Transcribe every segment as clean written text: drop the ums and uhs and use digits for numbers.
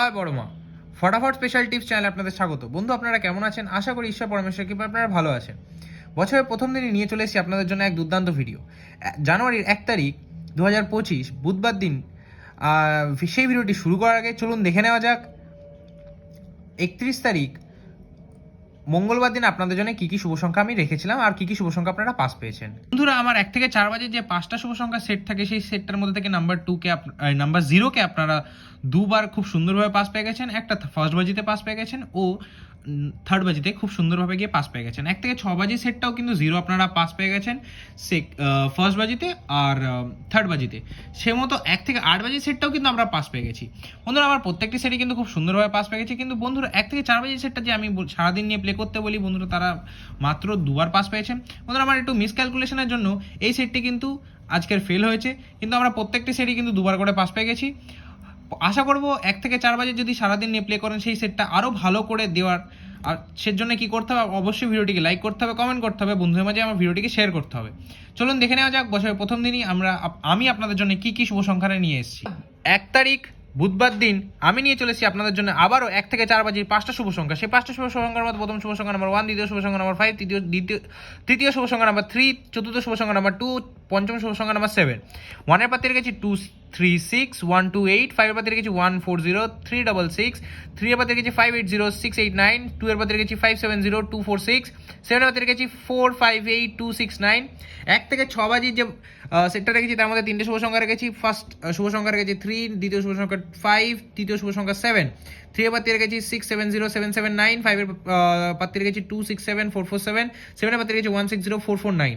জয় বড়মা। ফটাফট special tips চ্যানেলে আপনাদের স্বাগত। বন্ধু, আপনারা কেমন আছেন? আশা করি ঈশ্বর পরমেশ্বর কৃপায় আপনারা ভালো আছেন। বছরের প্রথম দিনই নিয়ে চলে এসেছি আপনাদের জন্য এক দুর্দান্ত ভিডিও। জানুয়ারির 1 তারিখ 2025 বুধবার দিন। সেই ভিডিওটি শুরু করার আগে চলুন দেখে নেওয়া যাক 31 তারিখ মঙ্গলবার দিন আপনাদের জন্য কী কী শুভ সংখ্যা আমি রেখেছিলাম আর কী কী শুভ সংখ্যা আপনারা পাস পেয়েছেন। বন্ধুরা, আমার 1 থেকে 4 বাজে যে 5টা শুভ সংখ্যা সেট থাকে সেই সেটটার মধ্যে থেকে নাম্বার 0কে আপনারা দুবার খুব সুন্দরভাবে পাস পেয়ে গেছেন। একটা ফার্স্ট বাজিতে পাস পেয়ে গেছেন ও থার্ড বাজিতে খুব সুন্দরভাবে গিয়ে পাস পেয়ে গেছেন। 1 থেকে 6 বাজি সেটটাও কিন্তু 0 আপনারা পাস পেয়ে গেছেন ফার্স্ট বাজিতে আর থার্ড বাজিতে। সে মতো 1 থেকে 8 বাজি সেটটাও কিন্তু আমরা পাস পেয়ে গেছি। বন্ধুরা, আমার প্রত্যেকটি সেটই কিন্তু খুব সুন্দরভাবে পাস পেয়ে গেছি। কিন্তু বন্ধুরা, 1 থেকে 4 বাজি সেটটা যে আমি সারাদিন নিয়ে প্লে করতে বলি, বন্ধুরা তারা মাত্র দুবার পাস পেয়েছেন। বন্ধুরা, আমার একটু মিসক্যালকুলেশনের জন্য এই সেটটি কিন্তু আজকের ফেল হয়েছে, কিন্তু আমরা প্রত্যেকটি সেটই কিন্তু দুবার করে পাস পেয়ে গেছি। আশা করব 1 থেকে 4 বাজে যদি সারাদিন নিয়ে প্লে করেন সেই সেটটা আরও ভালো করে দেওয়ার। আর সেজন্য কি করতে হবে? অবশ্যই ভিডিওটিকে লাইক করতে হবে, কমেন্ট করতে হবে, বন্ধুদের মাঝে আমার ভিডিওটিকে শেয়ার করতে হবে। চলুন দেখে নেওয়া যাক বছরের প্রথম দিনই আমি আপনাদের জন্য কি কি শুভ সংখ্যা নিয়ে এসেছি। 1 তারিখ বুধবার দিন আমি নিয়ে চলেছি আপনাদের জন্য আবারও 1 থেকে 4 বাজির 5টা শুভ সংখ্যা। সেই 5টা শুভ সংখ্যার মধ্যে প্রথম শুভ সংখ্যা নাম্বার 1, দ্বিতীয় শুভ সংখ্যা নাম্বার 5, তৃতীয় শুভ সংখ্যা নাম্বার 3, চতুর্থ শুভ সংখ্যা নাম্বার 2, পঞ্চম শুভ সংখ্যা নাম্বার 7। 1 এর পাতে রেখেছি 236, 128, 5 এর পাতে রেখেছি 140, 366, 3 এর পাতে রেখেছি 580, 689, 2 এর পাতে রেখেছি 570, 246, 7 এর পাতে রেখেছি 458, 269। 1 থেকে 6 বাজির যে সেটটা রেখেছি তার মধ্যে 3টে শুভ সংখ্যা রেখেছি। ফার্স্ট শুভ সংখ্যা রেখেছি 3, দ্বিতীয় শুভ সংখ্যা 5, তৃতীয় শুভ সংখ্যা 7। 3 এর পাতে রেখেছি 670, 779, 5 এর পাতে রেখেছি 267, 447, 7 এর পাতে রেখেছি 160, 449।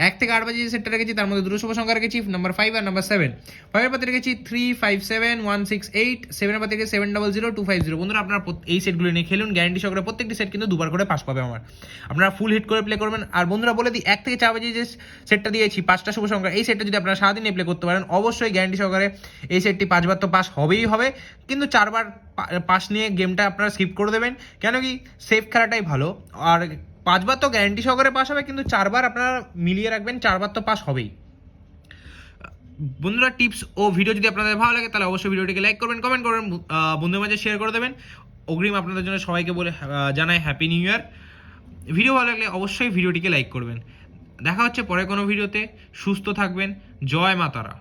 1 থেকে 8 বাজে যে সেটটা রেখেছি তার মধ্যে দুটো শুভ সংখ্যা রেখেছি, নাম্বার 5 আর নাম্বার 7। 5 এর পাতে রেখেছি 357, 168, 7 এর পাতে রেখেছি 700, 250। বন্ধুরা, আপনারা এই সেটগুলো নিয়ে খেলুন, গ্যারান্টি সহকারে প্রত্যেকটি সেট কিন্তু দুবার করে পাস পাবে আমার। আপনারা ফুল হিট করে প্লে করবেন। আর বন্ধুরা বলে দিই, 1 থেকে 4 বাজে যে সেটটা দিয়েছি 5টা শুভ সংখ্যা, এই সেটটা যদি আপনারা সারাদিন প্লে করতে পারেন অবশ্যই গ্যারান্টি সহকারে এই সেটটি 5 বার তো পাস হবেই হবে, কিন্তু 4 বার পাস নিয়ে গেমটা আপনারা স্কিপ করে দেবেন। কেন কি, সেফ খেলাটাই ভালো। আর 5 বার তো গ্যারান্টি সহকারে পাস হবে, কিন্তু 4 বার আপনারা মিলিয়ে রাখবেন, 4 বার তো পাস হবেই। বন্ধুরা, টিপস ও ভিডিও যদি আপনাদের ভালো লাগে তাহলে অবশ্যই ভিডিওটিকে লাইক করবেন, কমেন্ট করবেন, বন্ধুদের মাঝে শেয়ার করে দেবেন। অগ্রিম আপনাদের জন্য সবাইকে বলে জানাই হ্যাপি নিউ ইয়ার। ভিডিও ভালো লাগলে অবশ্যই ভিডিওটিকে লাইক করবেন। দেখা হচ্ছে পরে কোনো ভিডিওতে। সুস্থ থাকবেন। জয় মা তারা।